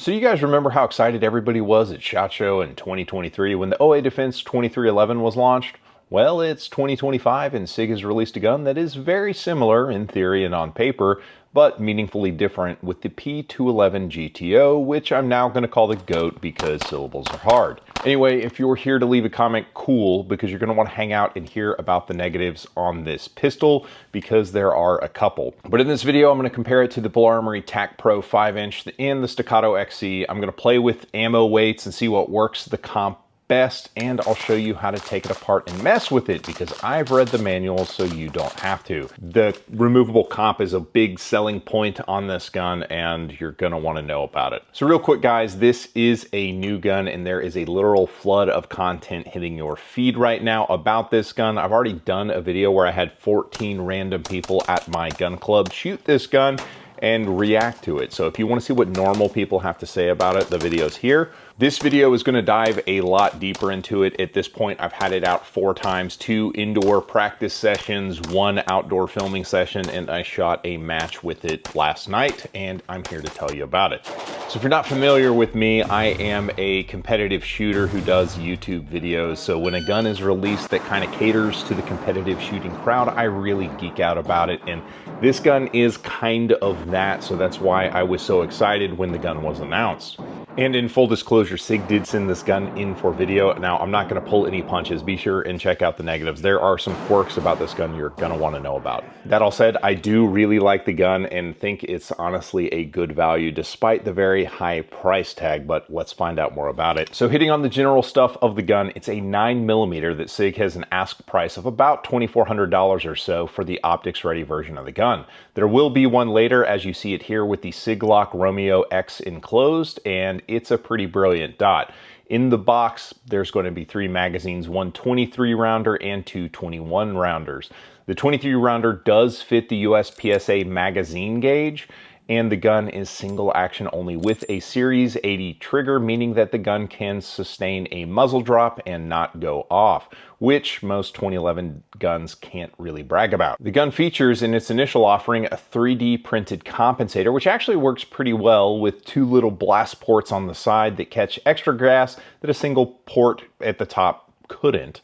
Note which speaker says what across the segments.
Speaker 1: So you guys remember how excited everybody was at SHOT Show in 2023 when the OA Defense 2311 was launched? Well, it's 2025 and SIG has released a gun that is very similar in theory and on paper, but meaningfully different with the P211 GTO, which I'm now going to call the GOAT because syllables are hard. Anyway, if you're here to leave a comment, cool, because you're going to want to hang out and hear about the negatives on this pistol, because there are a couple. But in this video, I'm going to compare it to the Bul Armory Tac Pro 5-inch and the Staccato XC. I'm going to play with ammo weights and see what works the comp best, and I'll show you how to take it apart and mess with it because I've read the manual so you don't have to. The removable comp is a big selling point on this gun and you're gonna want to know about it. So real quick guys, this is a new gun and there is a literal flood of content hitting your feed right now about this gun. I've already done a video where I had 14 random people at my gun club shoot this gun and react to it. So if you want to see what normal people have to say about it, the video's here. This video is going to dive a lot deeper into it. At this point, I've had it out 4 times, 2 indoor practice sessions, 1 outdoor filming session, and I shot a match with it last night, and I'm here to tell you about it. So if you're not familiar with me, I am a competitive shooter who does YouTube videos. So when a gun is released that kind of caters to the competitive shooting crowd, I really geek out about it. And this gun is kind of that. So that's why I was so excited when the gun was announced. And in full disclosure, SIG did send this gun in for video. Now, I'm not going to pull any punches. Be sure and check out the negatives. There are some quirks about this gun you're going to want to know about. That all said, I do really like the gun and think it's honestly a good value despite the very high price tag, but let's find out more about it. So hitting on the general stuff of the gun, it's a 9mm that SIG has an ask price of about $2,400 or so for the optics ready version of the gun. There will be one later, as you see it here, with the SIG-LOK Romeo X enclosed, and it's a pretty brilliant dot. In the box, there's going to be 3 magazines, one 23 rounder and 2 21 rounders. The 23 rounder does fit the US PSA magazine gauge, and the gun is single action only with a Series 80 trigger, meaning that the gun can sustain a muzzle drop and not go off, which most 2011 guns can't really brag about. The gun features in its initial offering a 3D printed compensator, which actually works pretty well with 2 little blast ports on the side that catch extra gas that a single port at the top couldn't.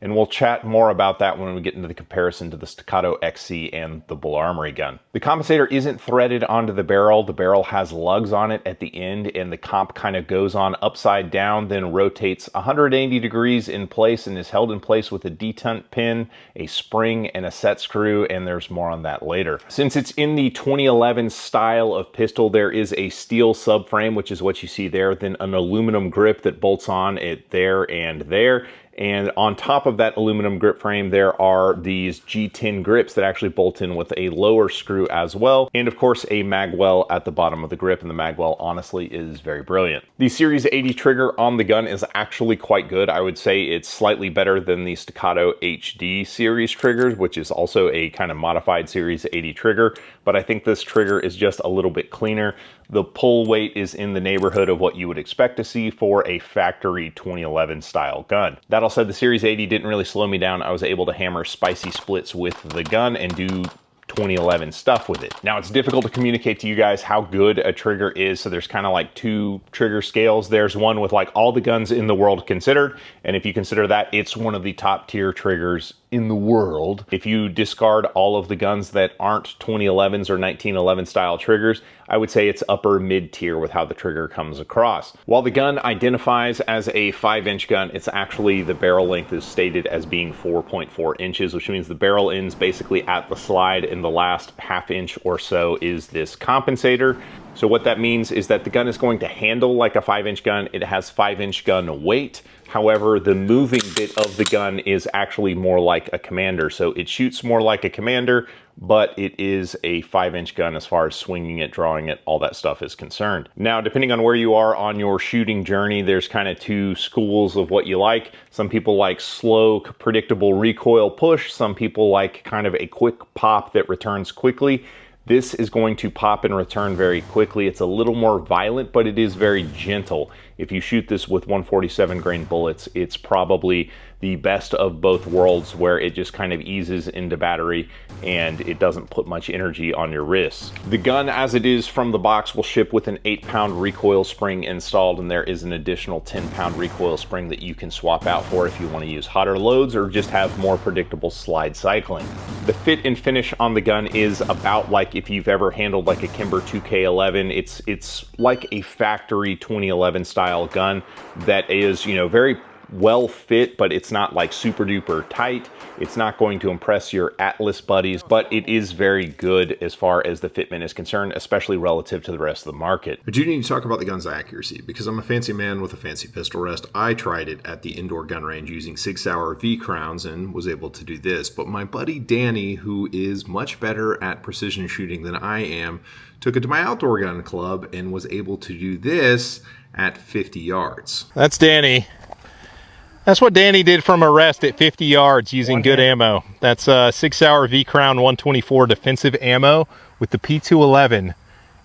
Speaker 1: And we'll chat more about that when we get into the comparison to the Staccato XC and the Bul Armory gun. The compensator isn't threaded onto the barrel. The barrel has lugs on it at the end, and the comp kind of goes on upside down, then rotates 180 degrees in place and is held in place with a detent pin, a spring, and a set screw, and there's more on that later. Since it's in the 2011 style of pistol, there is a steel subframe, which is what you see there, then an aluminum grip that bolts on it there and there. And on top of that aluminum grip frame, there are these G10 grips that actually bolt in with a lower screw as well. And of course, a magwell at the bottom of the grip. And the magwell honestly is very brilliant. The Series 80 trigger on the gun is actually quite good. I would say it's slightly better than the Staccato HD series triggers, which is also a kind of modified Series 80 trigger. But I think this trigger is just a little bit cleaner. The pull weight is in the neighborhood of what you would expect to see for a factory 2011 style gun. That all said, the Series 80 didn't really slow me down. I was able to hammer spicy splits with the gun and do 2011 stuff with it. Now, it's difficult to communicate to you guys how good a trigger is, so there's kind of like 2 trigger scales. There's one with like all the guns in the world considered, and if you consider that, it's one of the top tier triggers in the world. If you discard all of the guns that aren't 2011s or 1911 style triggers, I would say it's upper mid tier with how the trigger comes across. While the gun identifies as a 5-inch gun, it's actually, the barrel length is stated as being 4.4 inches, which means the barrel ends basically at the slide, and the last ½ inch or so is this compensator. So what that means is that the gun is going to handle like a 5-inch gun. It has 5-inch gun weight. However, the moving bit of the gun is actually more like a commander. So it shoots more like a commander, but it is a 5-inch gun as far as swinging it, drawing it, all that stuff is concerned. Now, depending on where you are on your shooting journey, there's kind of 2 schools of what you like. Some people like slow, predictable recoil push. Some people like kind of a quick pop that returns quickly. This is going to pop and return very quickly. It's a little more violent, but it is very gentle. If you shoot this with 147 grain bullets, it's probably the best of both worlds, where it just kind of eases into battery and it doesn't put much energy on your wrists. The gun as it is from the box will ship with an 8-pound recoil spring installed, and there is an additional 10-pound recoil spring that you can swap out for if you want to use hotter loads or just have more predictable slide cycling. The fit and finish on the gun is about like if you've ever handled like a Kimber 2K11. It's like a factory 2011 style gun that is, you know, very well fit, but it's not like super duper tight. It's not going to impress your Atlas buddies, but it is very good as far as the fitment is concerned, especially relative to the rest of the market.
Speaker 2: I do need to talk about the gun's accuracy, because I'm a fancy man with a fancy pistol rest. I tried it at the indoor gun range using Sig Sauer V crowns and was able to do this, but my buddy Danny, who is much better at precision shooting than I am, took it to my outdoor gun club and was able to do this at 50 yards.
Speaker 3: That's Danny. That's what Danny did from a rest at 50 yards using good ammo. That's Sig Sauer V Crown 124 defensive ammo with the P211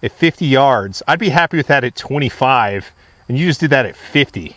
Speaker 3: at 50 yards. I'd be happy with that at 25, and you just did that at 50.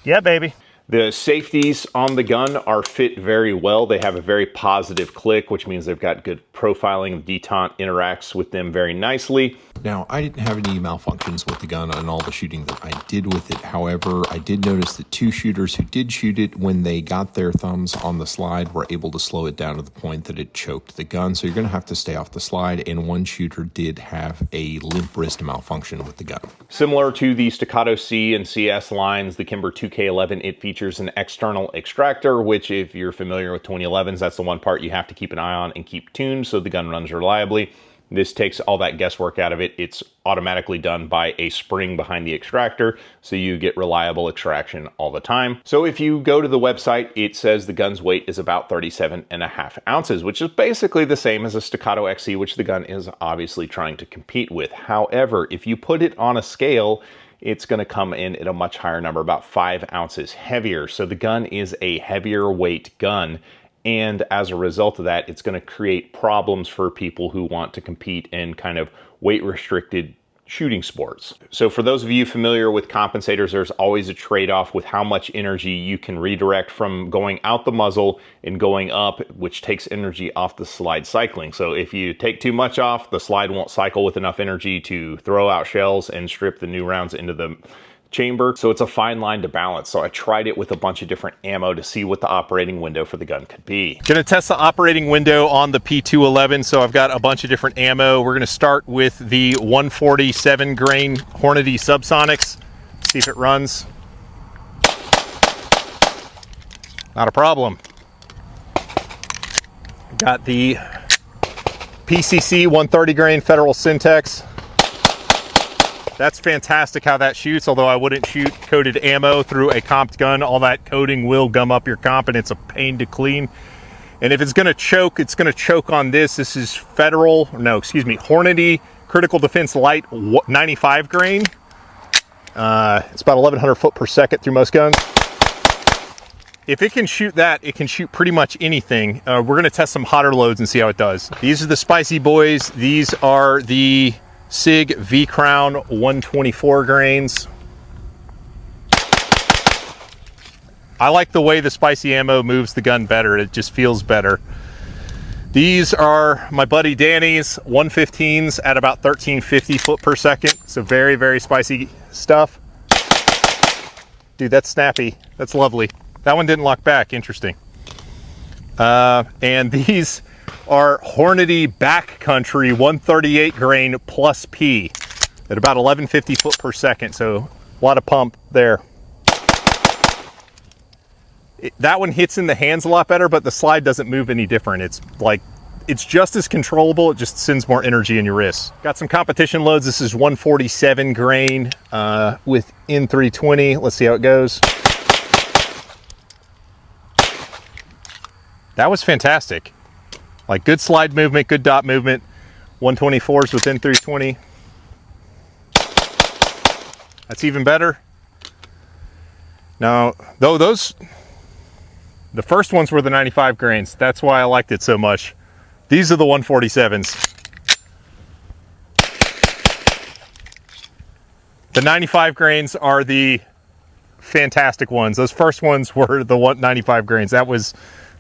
Speaker 3: Yeah, baby.
Speaker 1: The safeties on the gun are fit very well. They have a very positive click, which means they've got good profiling. Detente interacts with them very nicely.
Speaker 2: Now, I didn't have any malfunctions with the gun on all the shooting that I did with it. However, I did notice that 2 shooters who did shoot it, when they got their thumbs on the slide, were able to slow it down to the point that it choked the gun. So you're going to have to stay off the slide, and 1 shooter did have a limp wrist malfunction with the gun.
Speaker 1: Similar to the Staccato C and CS lines, the Kimber 2K11, it features an external extractor, which if you're familiar with 2011s, that's the one part you have to keep an eye on and keep tuned so the gun runs reliably. This takes all that guesswork out of it. It's automatically done by a spring behind the extractor, so you get reliable extraction all the time. So if you go to the website, it says the gun's weight is about 37.5 ounces, which is basically the same as a Staccato XC, which the gun is obviously trying to compete with. However, if you put it on a scale, it's going to come in at a much higher number, about 5 ounces heavier. So the gun is a heavier weight gun. And as a result of that, it's going to create problems for people who want to compete in kind of weight restricted shooting sports. So for those of you familiar with compensators, there's always a trade-off with how much energy you can redirect from going out the muzzle and going up, which takes energy off the slide cycling. So if you take too much off, the slide won't cycle with enough energy to throw out shells and strip the new rounds into the chamber. So it's a fine line to balance. So I tried it with a bunch of different ammo to see what the operating window for the gun could be.
Speaker 3: Gonna test the operating window on the P211. So I've got a bunch of different ammo. We're gonna start with the 147 grain Hornady Subsonics. See if it runs. Not a problem. Got the PCC 130 grain Federal Syntex. That's fantastic how that shoots, although I wouldn't shoot coated ammo through a comped gun. All that coating will gum up your comp, and it's a pain to clean. And if it's gonna choke, it's gonna choke on this. This is Hornady Critical Defense Light 95 grain. It's about 1,100 foot per second through most guns. If it can shoot that, it can shoot pretty much anything. We're gonna test some hotter loads and see how it does. These are the spicy boys. These are the Sig V Crown 124 grains. I like the way the spicy ammo moves the gun better. It just feels better. These are my buddy Danny's 115s at about 1350 foot per second. So very, very spicy stuff. Dude, that's snappy. That's lovely. That one didn't lock back. Interesting. And these are Hornady Backcountry 138 grain plus P at about 1150 foot per second. So a lot of pump there. That one hits in the hands a lot better, but the slide doesn't move any different. It's just as controllable. It just sends more energy in your wrists. Got some competition loads. This is 147 grain with N320. Let's see how it goes. That was fantastic. Like good slide movement, good dot movement. 124s with N320. That's even better. Now, though the first ones were the 95 grains. That's why I liked it so much. These are the 147s. The 95 grains are the fantastic ones. Those first ones were the 95 grains. That was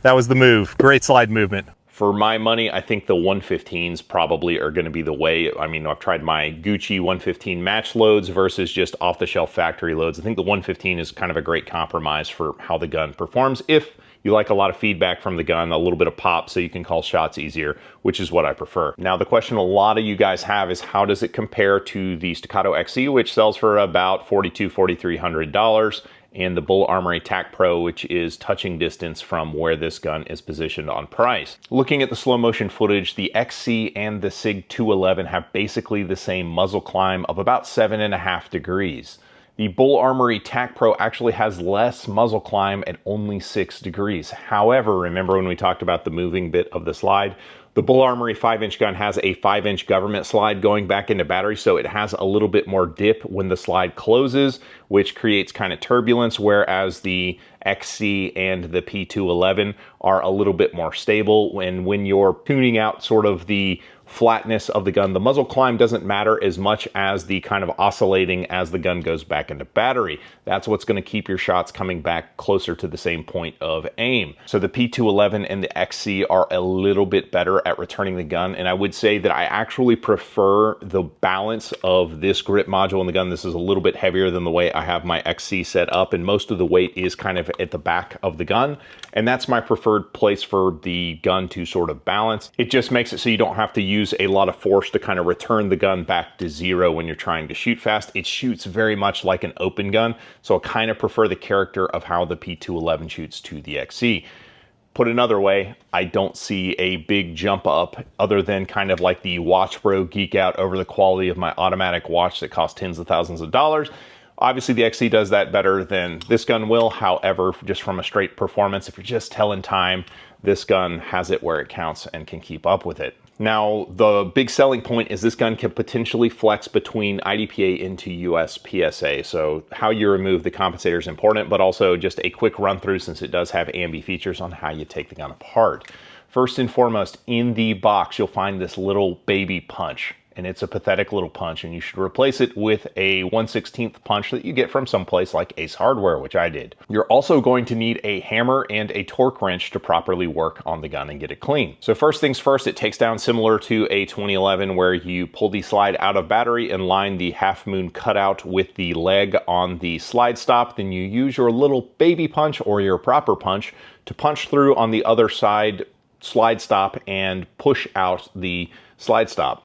Speaker 3: the move. Great slide movement.
Speaker 1: For my money, I think the 115s probably are going to be the way. I mean, I've tried my Gucci 115 match loads versus just off-the-shelf factory loads. I think the 115 is kind of a great compromise for how the gun performs. If you like a lot of feedback from the gun, a little bit of pop so you can call shots easier, which is what I prefer. Now, the question a lot of you guys have is how does it compare to the Staccato XC, which sells for about $4,200, $4,300, and the Bul Armory Tac Pro, which is touching distance from where this gun is positioned on price. Looking at the slow motion footage, the XC and the Sig 211 have basically the same muzzle climb of about 7.5 degrees. The Bul Armory Tac Pro actually has less muzzle climb at only 6 degrees. However, remember when we talked about the moving bit of the slide? The Bul Armory 5-inch gun has a 5-inch government slide going back into battery, so it has a little bit more dip when the slide closes, which creates kind of turbulence, whereas the XC and the P211 are a little bit more stable. And when you're tuning out sort of the flatness of the gun, the muzzle climb doesn't matter as much as the kind of oscillating as the gun goes back into battery. That's what's going to keep your shots coming back closer to the same point of aim. So the P211 and the XC are a little bit better at returning the gun, and I would say that I actually prefer the balance of this grip module in the gun. This is a little bit heavier than the way I have my XC set up, and most of the weight is kind of at the back of the gun, and that's my preferred place for the gun to sort of balance. It just makes it so you don't have to use a lot of force to kind of return the gun back to zero when you're trying to shoot fast. It shoots very much like an open gun, so I kind of prefer the character of how the P211 shoots to the XC. Put another way, I don't see a big jump up other than kind of like the watch bro geek out over the quality of my automatic watch that costs tens of thousands of dollars. Obviously, the XC does that better than this gun will. However, just from a straight performance, if you're just telling time, this gun has it where it counts and can keep up with it. Now, the big selling point is this gun can potentially flex between IDPA into US PSA. So how you remove the compensator is important, but also just a quick run through, since it does have ambi features, on how you take the gun apart. First and foremost, in the box, you'll find this little baby punch. And it's a pathetic little punch, and you should replace it with a 1/16 punch that you get from someplace like Ace Hardware, which I did. You're also going to need a hammer and a torque wrench to properly work on the gun and get it clean. So first things first, it takes down similar to a 2011 where you pull the slide out of battery and line the half moon cutout with the leg on the slide stop. Then you use your little baby punch or your proper punch to punch through on the other side slide stop and push out the slide stop.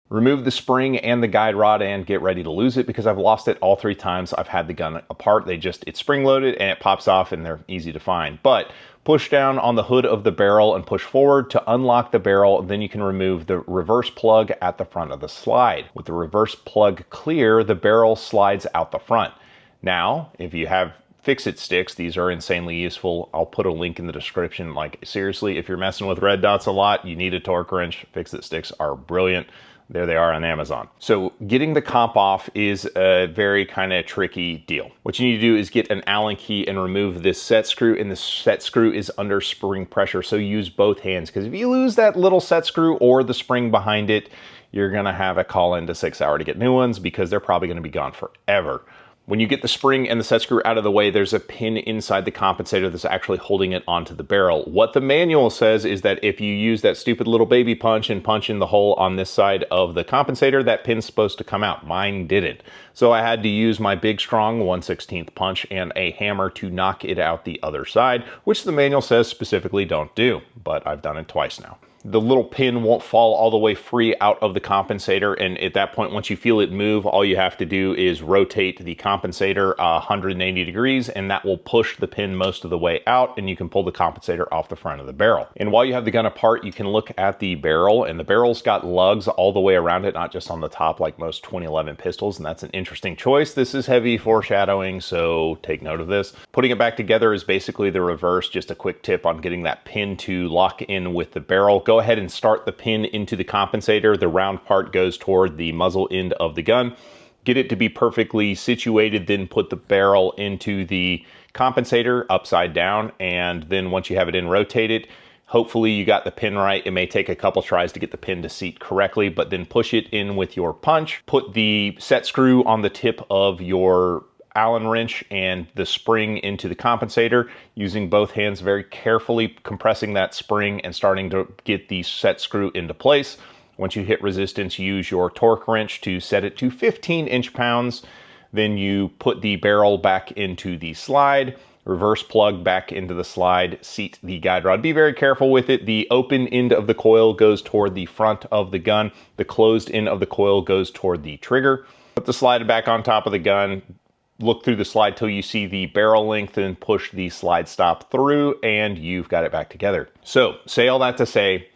Speaker 1: Remove the spring and the guide rod and get ready to lose it, because I've lost it all 3 times I've had the gun apart. It's spring loaded and it pops off and they're easy to find. But push down on the hood of the barrel and push forward to unlock the barrel. Then you can remove the reverse plug at the front of the slide. With the reverse plug clear, the barrel slides out the front. Now, if you have fix-it sticks, these are insanely useful. I'll put a link in the description. Like, seriously, if you're messing with red dots a lot, you need a torque wrench. Fix-it sticks are brilliant. There they are on Amazon. So getting the comp off is a very kind of tricky deal. What you need to do is get an Allen key and remove this set screw, and the set screw is under spring pressure, so use both hands, because if you lose that little set screw or the spring behind it, you're gonna have a call into Sig Sauer to get new ones, because they're probably gonna be gone forever. When you get the spring and the set screw out of the way, there's a pin inside the compensator that's actually holding it onto the barrel. What the manual says is that if you use that stupid little baby punch and punch in the hole on this side of the compensator, that pin's supposed to come out. Mine didn't. So I had to use my big, strong 1/16 punch and a hammer to knock it out the other side, which the manual says specifically don't do, but I've done it twice now. The little pin won't fall all the way free out of the compensator, and at that point, once you feel it move, all you have to do is rotate the compensator 180 degrees, and that will push the pin most of the way out, and you can pull the compensator off the front of the barrel. And while you have the gun apart, you can look at the barrel, and the barrel's got lugs all the way around it, not just on the top like most 2011 pistols, and that's an interesting choice. This is heavy foreshadowing, so take note of this. Putting it back together is basically the reverse. Just a quick tip on getting that pin to lock in with the barrel. Go ahead and start the pin into the compensator. The round part goes toward the muzzle end of the gun. Get it to be perfectly situated, then put the barrel into the compensator upside down, and then once you have it in, rotate it. Hopefully you got the pin right. It may take a couple tries to get the pin to seat correctly, but then push it in with your punch. Put the set screw on the tip of your Allen wrench and the spring into the compensator, using both hands very carefully, compressing that spring and starting to get the set screw into place. Once you hit resistance, use your torque wrench to set it to 15 inch-pounds. Then you put the barrel back into the slide, reverse plug back into the slide, seat the guide rod. Be very careful with it. The open end of the coil goes toward the front of the gun. The closed end of the coil goes toward the trigger. Put the slide back on top of the gun. Look through the slide till you see the barrel length and push the slide stop through, and you've got it back together. So, say all that to say,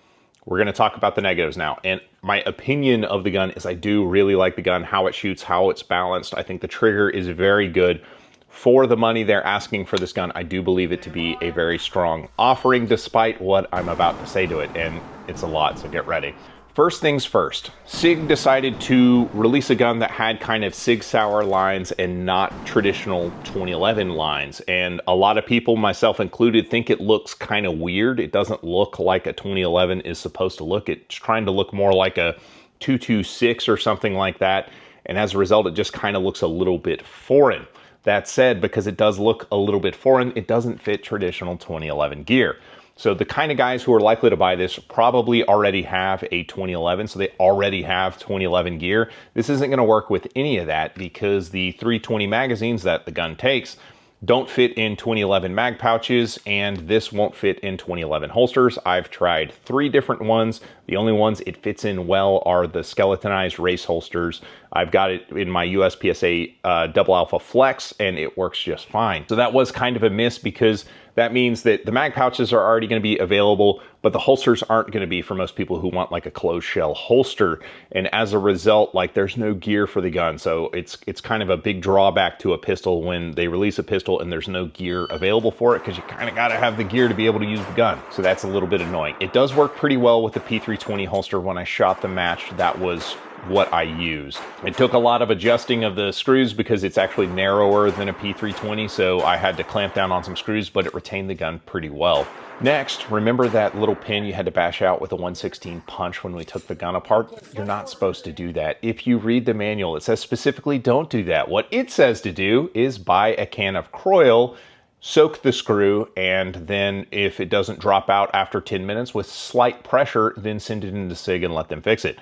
Speaker 1: we're going to talk about the negatives now. And my opinion of the gun is I do really like the gun, how it shoots, how it's balanced. I think the trigger is very good. For the money they're asking for this gun, I do believe it to be a very strong offering, despite what I'm about to say to it. And it's a lot, so get ready. First things first, Sig decided to release a gun that had kind of Sig Sauer lines and not traditional 2011 lines. And a lot of people, myself included, think it looks kind of weird. It doesn't look like a 2011 is supposed to look. It's trying to look more like a 226 or something like that. And as a result, it just kind of looks a little bit foreign. That said, because it does look a little bit foreign, it doesn't fit traditional 2011 gear. So the kind of guys who are likely to buy this probably already have a 2011, so they already have 2011 gear. This isn't going to work with any of that because the 320 magazines that the gun takes don't fit in 2011 mag pouches, and this won't fit in 2011 holsters. I've tried 3 different ones. The only ones it fits in well are the skeletonized race holsters. I've got it in my USPSA Double Alpha Flex, and it works just fine. So that was kind of a miss because that means that the mag pouches are already going to be available, but the holsters aren't going to be for most people who want like a closed shell holster. And as a result, like there's no gear for the gun. So it's kind of a big drawback to a pistol when they release a pistol and there's no gear available for it, because you kind of got to have the gear to be able to use the gun. So that's a little bit annoying. It does work pretty well with the P320 holster. When I shot the match, that was what I used. It took a lot of adjusting of the screws because it's actually narrower than a P320, so I had to clamp down on some screws, but it retained the gun pretty well. Next, remember that little pin you had to bash out with a 1/16 punch when we took the gun apart? You're not supposed to do that. If you read the manual, it says specifically don't do that. What it says to do is buy a can of Kroil, soak the screw, and then if it doesn't drop out after 10 minutes with slight pressure, then send it into Sig and let them fix it.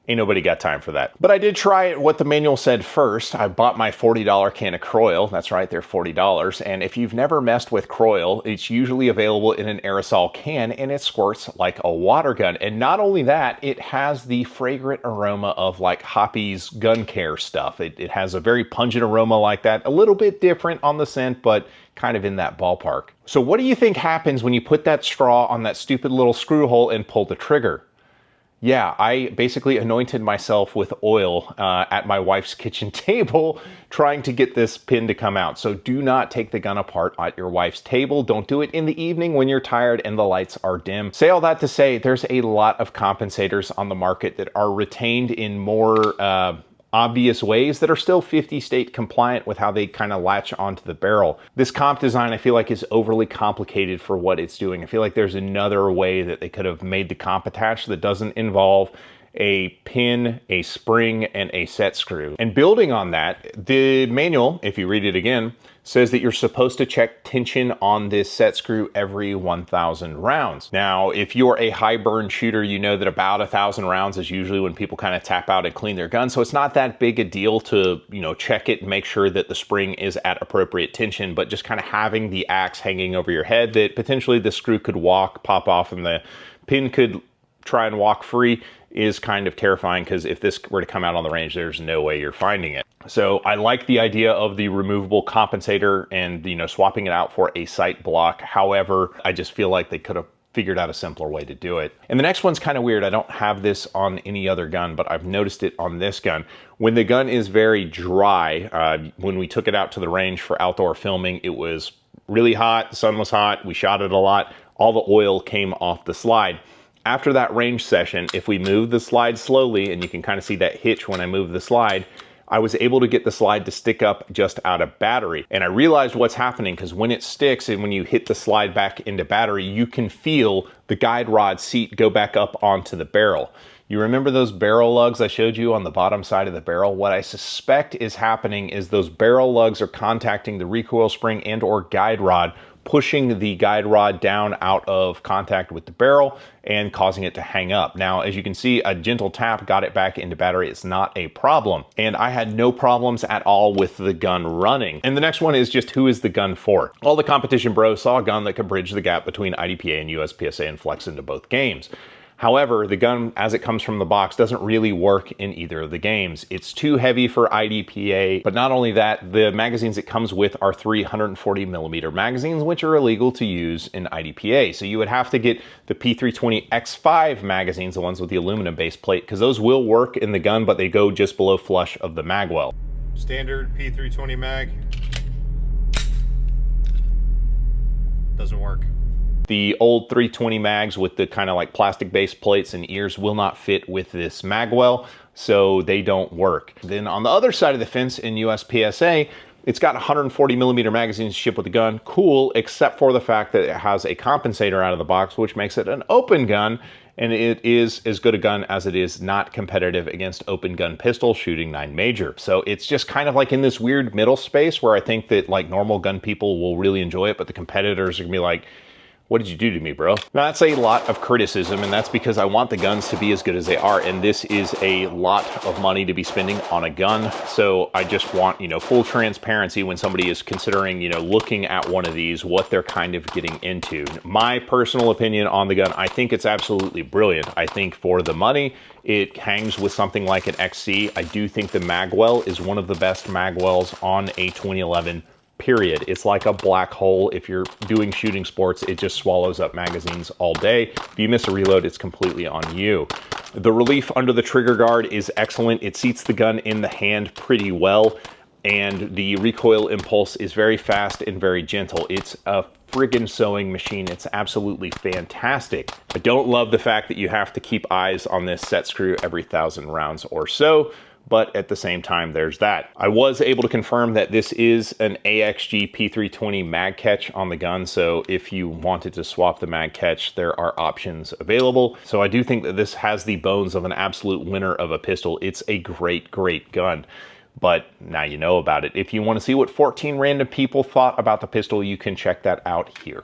Speaker 1: Ain't nobody got time for that. But I did try what the manual said first. I bought my $40 can of Kroil. That's right, they're $40. And if you've never messed with Kroil, it's usually available in an aerosol can, and it squirts like a water gun. And not only that, it has the fragrant aroma of like Hoppy's gun care stuff. It has a very pungent aroma like that, a little bit different on the scent, but kind of in that ballpark. So what do you think happens when you put that straw on that stupid little screw hole and pull the trigger? Yeah, I basically anointed myself with oil at my wife's kitchen table trying to get this pin to come out. So do not take the gun apart at your wife's table. Don't do it in the evening when you're tired and the lights are dim. Say all that to say, there's a lot of compensators on the market that are retained in more obvious ways that are still 50 state compliant with how they kind of latch onto the barrel. This comp design I feel like is overly complicated for what it's doing. I feel like there's another way that they could have made the comp attach that doesn't involve a pin, a spring, and a set screw. And building on that, the manual, if you read it again, says that you're supposed to check tension on this set screw every 1,000 rounds. Now, if you're a high burn shooter, you know that about 1,000 rounds is usually when people kind of tap out and clean their gun. So it's not that big a deal to, check it and make sure that the spring is at appropriate tension, but just kind of having the axe hanging over your head that potentially the screw could pop off and the pin could try and walk free is kind of terrifying, because if this were to come out on the range, there's no way you're finding it. So I like the idea of the removable compensator and, swapping it out for a sight block. However, I just feel like they could have figured out a simpler way to do it. And the next one's kind of weird. I don't have this on any other gun, but I've noticed it on this gun. When the gun is very dry, when we took it out to the range for outdoor filming, it was really hot, the sun was hot, we shot it a lot, all the oil came off the slide. After that range session, if we move the slide slowly, and you can kind of see that hitch when I move the slide, I was able to get the slide to stick up just out of battery. And I realized what's happening because when it sticks and when you hit the slide back into battery, you can feel the guide rod seat go back up onto the barrel. You remember those barrel lugs I showed you on the bottom side of the barrel? What I suspect is happening is those barrel lugs are contacting the recoil spring and or guide rod, pushing the guide rod down out of contact with the barrel and causing it to hang up. Now, as you can see, a gentle tap got it back into battery. It's not a problem. And I had no problems at all with the gun running. And the next one is just who is the gun for? All the competition bros saw a gun that could bridge the gap between IDPA and USPSA and flex into both games. However, the gun as it comes from the box doesn't really work in either of the games. It's too heavy for IDPA, but not only that, the magazines it comes with are 340mm magazines, which are illegal to use in IDPA. So you would have to get the P320 X5 magazines, the ones with the aluminum base plate, because those will work in the gun, but they go just below flush of the mag well.
Speaker 3: Standard P320 mag. Doesn't work.
Speaker 1: The old 320 mags with the kind of like plastic base plates and ears will not fit with this magwell, so they don't work. Then on the other side of the fence in USPSA, it's got 140mm magazines shipped with the gun. Cool, except for the fact that it has a compensator out of the box, which makes it an open gun, and it is as good a gun as it is not competitive against open gun pistol shooting 9 major. So it's just kind of like in this weird middle space where I think that like normal gun people will really enjoy it, but the competitors are gonna be like, what did you do to me, bro? Now, that's a lot of criticism, and that's because I want the guns to be as good as they are, and this is a lot of money to be spending on a gun. So I just want, full transparency when somebody is considering, looking at one of these, what they're kind of getting into. My personal opinion on the gun, I think it's absolutely brilliant. I think for the money, it hangs with something like an XC. I do think the magwell is one of the best magwells on a 2011 period. It's like a black hole. If you're doing shooting sports, it just swallows up magazines all day. If you miss a reload, it's completely on you. The relief under the trigger guard is excellent. It seats the gun in the hand pretty well, and the recoil impulse is very fast and very gentle. It's a friggin' sewing machine. It's absolutely fantastic. I don't love the fact that you have to keep eyes on this set screw every 1,000 rounds or so, but at the same time, there's that. I was able to confirm that this is an AXG P320 mag catch on the gun, so if you wanted to swap the mag catch, there are options available. So I do think that this has the bones of an absolute winner of a pistol. It's a great, great gun. But now you know about it. If you want to see what 14 random people thought about the pistol, you can check that out here.